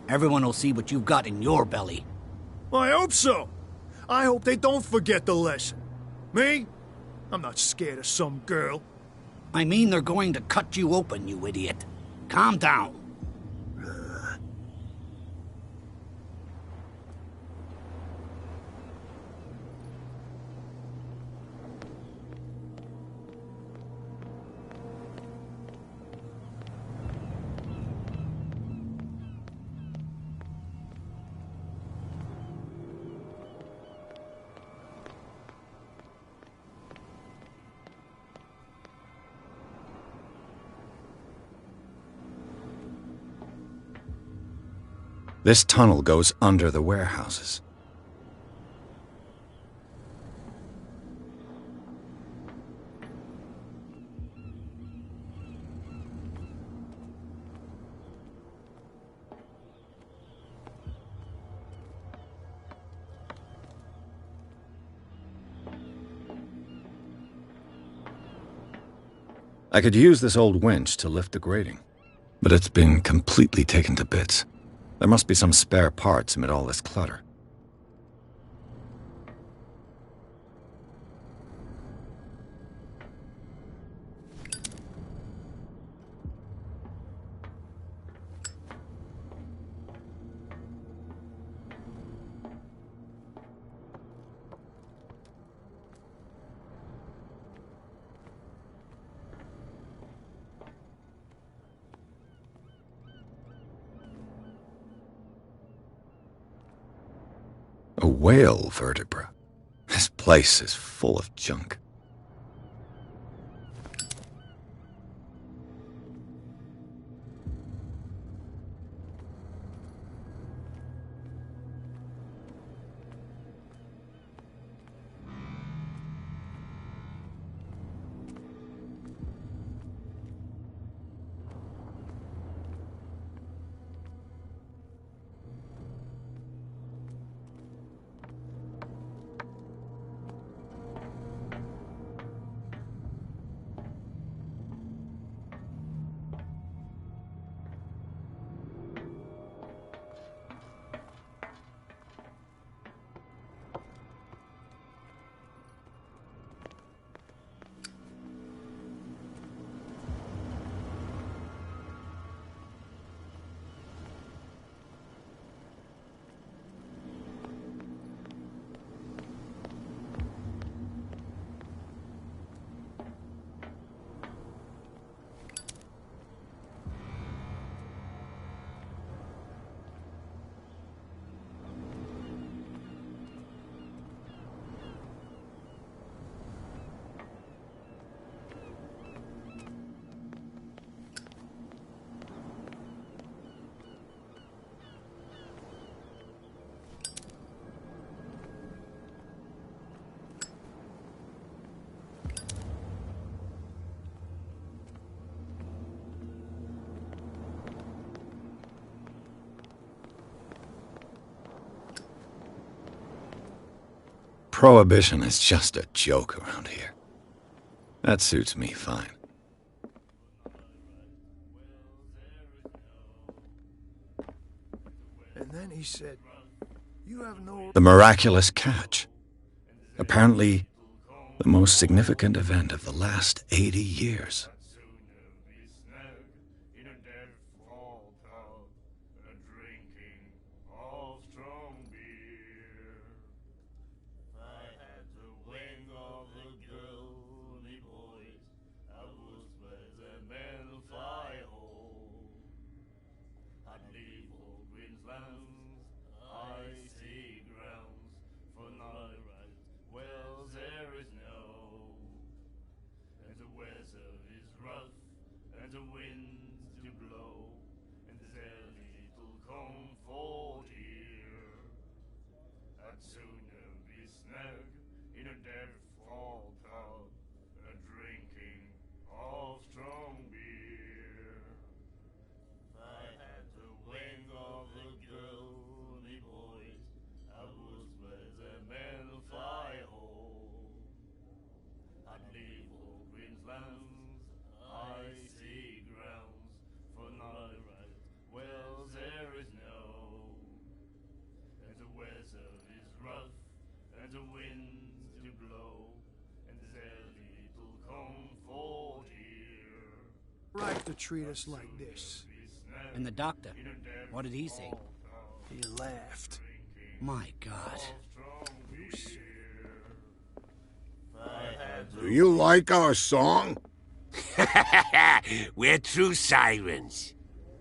everyone will see what you've got in your belly. I hope so. I hope they don't forget the lesson. Me? I'm not scared of some girl. I mean they're going to cut you open, you idiot. Calm down. This tunnel goes under the warehouses. I could use this old winch to lift the grating, but it's been completely taken to bits. There must be some spare parts amid all this clutter. A whale vertebra. This place is full of junk. Prohibition is just a joke around here. That suits me fine. And then he said, you have no... The miraculous catch. Apparently, the most significant event of the last 80 years. Right to treat us like this. And the doctor, what did he say? He laughed. My God. Do you like our song? We're true sirens.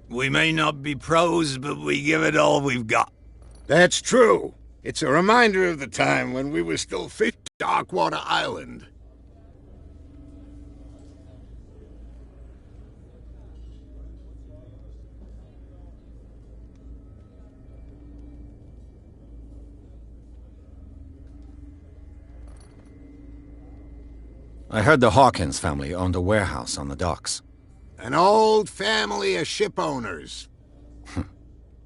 We may not be pros, but we give it all we've got. That's true. It's a reminder of the time when we were still fish Darkwater Island. I heard the Hawkins family owned a warehouse on the docks. An old family of ship owners.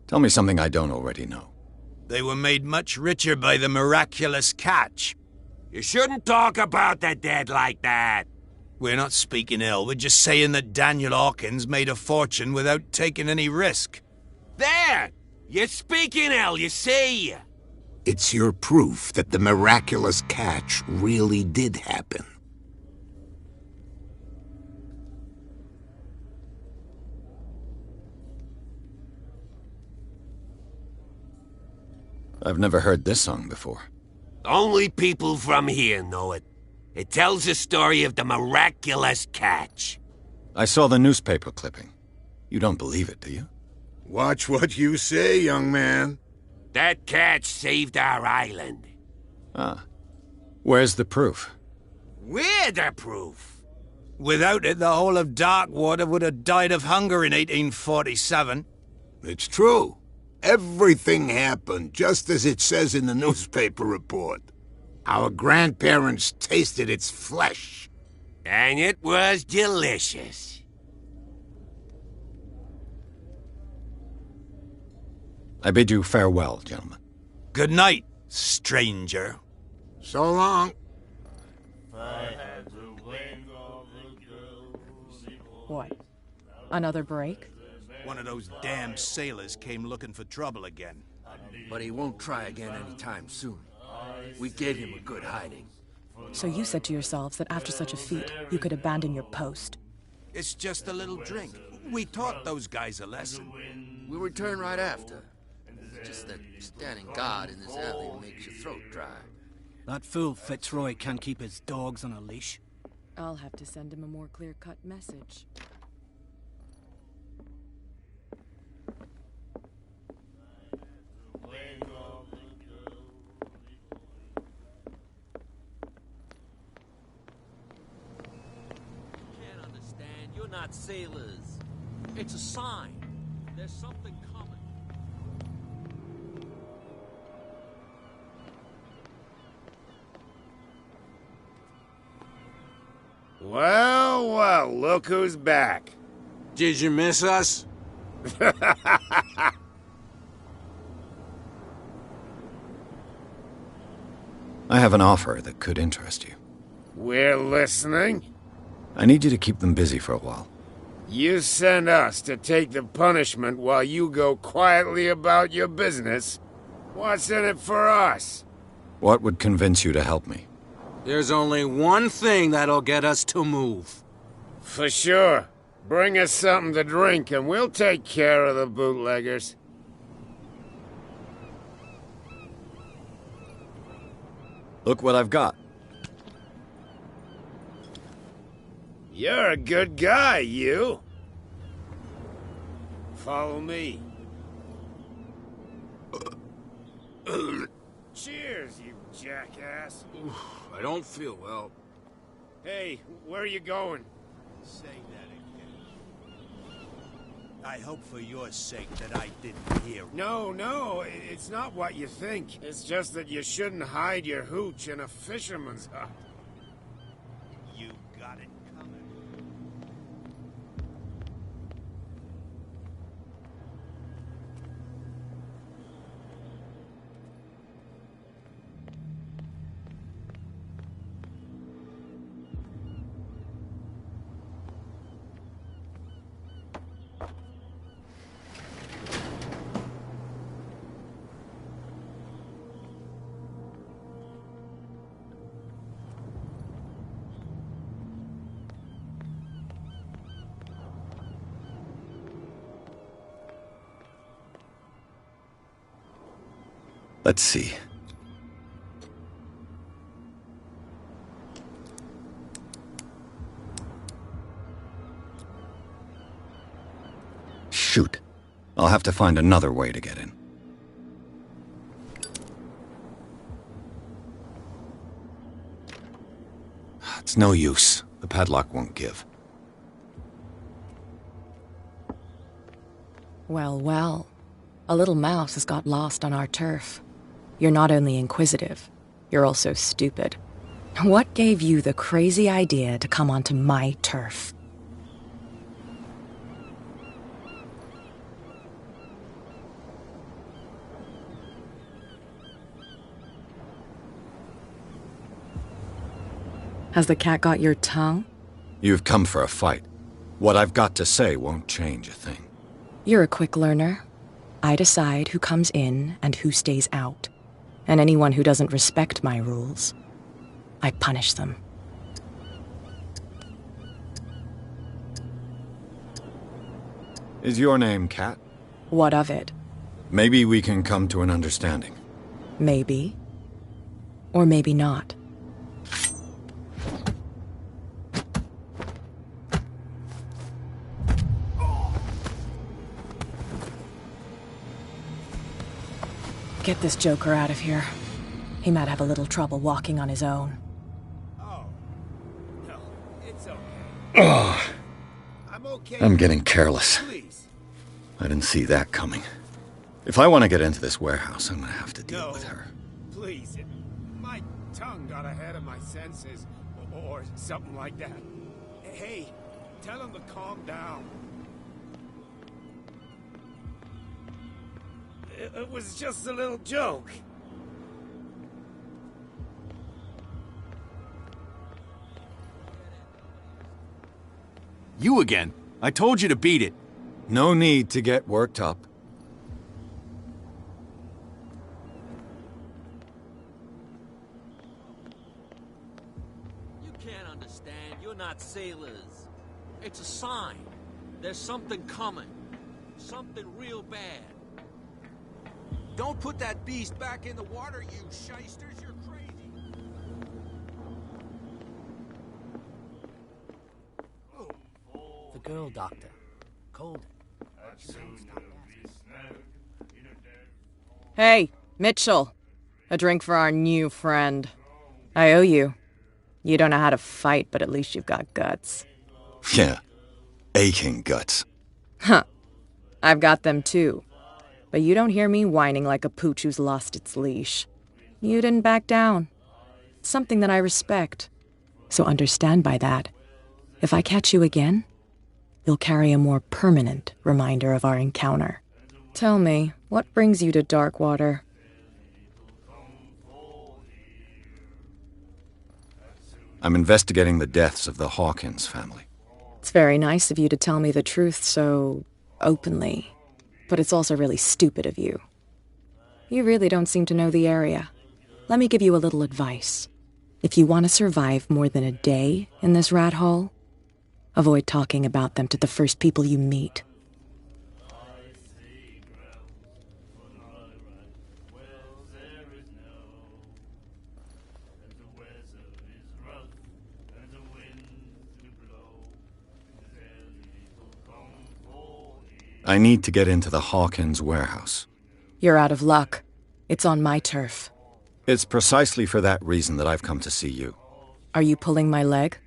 Tell me something I don't already know. They were made much richer by the miraculous catch. You shouldn't talk about the dead like that. We're not speaking ill, we're just saying that Daniel Hawkins made a fortune without taking any risk. There! You're speaking ill, you see! It's your proof that the miraculous catch really did happen. I've never heard this song before. Only people from here know it. It tells the story of the miraculous catch. I saw the newspaper clipping. You don't believe it, do you? Watch what you say, young man. That catch saved our island. Ah. Where's the proof? We're the proof. Without it, the whole of Darkwater would have died of hunger in 1847. It's true. Everything happened just as it says in the newspaper report. Our grandparents tasted its flesh. And it was delicious. I bid you farewell, gentlemen. Good night, stranger. So long. What? Another break? One of those damn sailors came looking for trouble again. But he won't try again anytime soon. We gave him a good hiding. So you said to yourselves that after such a feat, you could abandon your post. It's just a little drink. We taught those guys a lesson. We'll return right after. It's just that standing guard in this alley makes your throat dry. That fool Fitzroy can't keep his dogs on a leash. I'll have to send him a more clear-cut message. Not sailors. It's a sign. There's something coming. Well, well, look who's back. Did you miss us? I have an offer that could interest you. We're listening. I need you to keep them busy for a while. You send us to take the punishment while you go quietly about your business. What's in it for us? What would convince you to help me? There's only one thing that'll get us to move. For sure. Bring us something to drink and we'll take care of the bootleggers. Look what I've got. You're a good guy, you. Follow me. Cheers, you jackass. I don't feel well. Hey, where are you going? Say that again. I hope for your sake that I didn't hear. No, it's not what you think. It's just that you shouldn't hide your hooch in a fisherman's hut. You got it coming. Let's see. Shoot. I'll have to find another way to get in. It's no use. The padlock won't give. Well, well. A little mouse has got lost on our turf. You're not only inquisitive, you're also stupid. What gave you the crazy idea to come onto my turf? Has the cat got your tongue? You've come for a fight. What I've got to say won't change a thing. You're a quick learner. I decide who comes in and who stays out. And anyone who doesn't respect my rules, I punish them. Is your name Cat? What of it? Maybe we can come to an understanding. Maybe. Or maybe not. Get this joker out of here. He might have a little trouble walking on his own. Oh. No, it's okay. Oh, I'm okay. I'm getting careless. Please. I didn't see that coming. If I want to get into this warehouse, I'm gonna have to deal with her. Please. My tongue got ahead of my senses. Or something like that. Hey, tell him to calm down. It was just a little joke. You again. I told you to beat it. No need to get worked up. You can't understand. You're not sailors. It's a sign. There's something coming. Something real bad. Don't put that beast back in the water, you shysters. You're crazy. The girl doctor. Cold. Hey, Mitchell. A drink for our new friend. I owe you. You don't know how to fight, but at least you've got guts. Yeah. Aching guts. Huh. I've got them too. But you don't hear me whining like a pooch who's lost its leash. You didn't back down. It's something that I respect. So understand by that, if I catch you again, you'll carry a more permanent reminder of our encounter. Tell me, what brings you to Darkwater? I'm investigating the deaths of the Hawkins family. It's very nice of you to tell me the truth so openly, but it's also really stupid of you. You really don't seem to know the area. Let me give you a little advice. If you want to survive more than a day in this rat hole, avoid talking about them to the first people you meet. I need to get into the Hawkins warehouse. You're out of luck. It's on my turf. It's precisely for that reason that I've come to see you. Are you pulling my leg?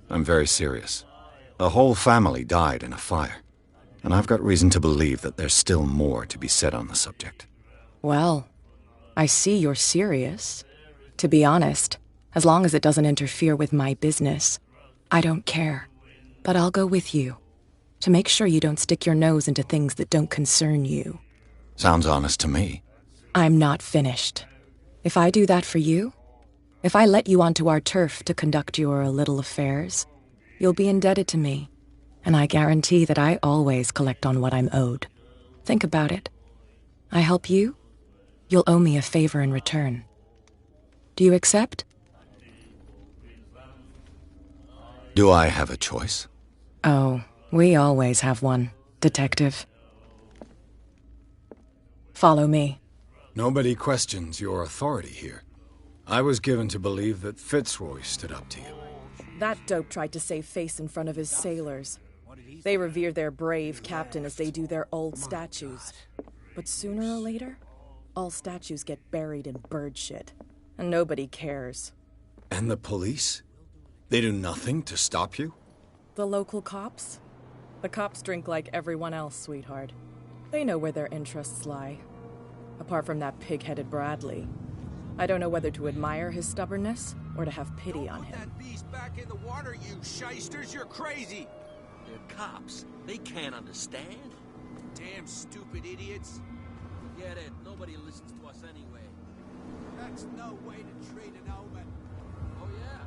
I'm very serious. A whole family died in a fire, and I've got reason to believe that there's still more to be said on the subject. Well, I see you're serious. To be honest, as long as it doesn't interfere with my business, I don't care. But I'll go with you, to make sure you don't stick your nose into things that don't concern you. Sounds honest to me. I'm not finished. If I do that for you, if I let you onto our turf to conduct your little affairs, you'll be indebted to me, and I guarantee that I always collect on what I'm owed. Think about it. I help you, you'll owe me a favor in return. Do you accept? Do I have a choice? Oh, we always have one, Detective. Follow me. Nobody questions your authority here. I was given to believe that Fitzroy stood up to you. That dope tried to save face in front of his sailors. They revere their brave captain as they do their old statues. But sooner or later, all statues get buried in bird shit. And nobody cares. And the police? They do nothing to stop you? The local cops? The cops drink like everyone else, sweetheart. They know where their interests lie. Apart from that pig-headed Bradley. I don't know whether to admire his stubbornness or to have pity on him. That beast back in the water, you shysters! You're crazy! They're cops. They can't understand. Damn stupid idiots! Forget it. Nobody listens to us anyway. That's no way to treat an omen. Oh, yeah?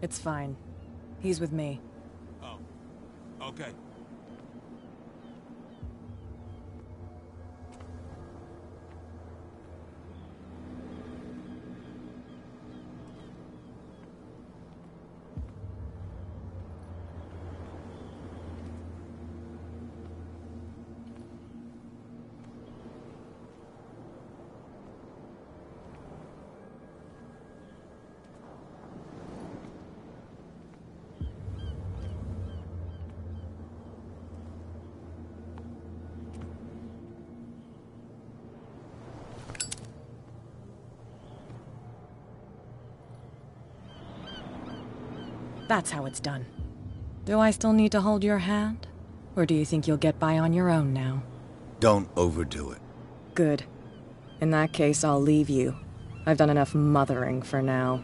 It's fine. He's with me. Oh. Okay. That's how it's done. Do I still need to hold your hand? Or do you think you'll get by on your own now? Don't overdo it. Good. In that case, I'll leave you. I've done enough mothering for now.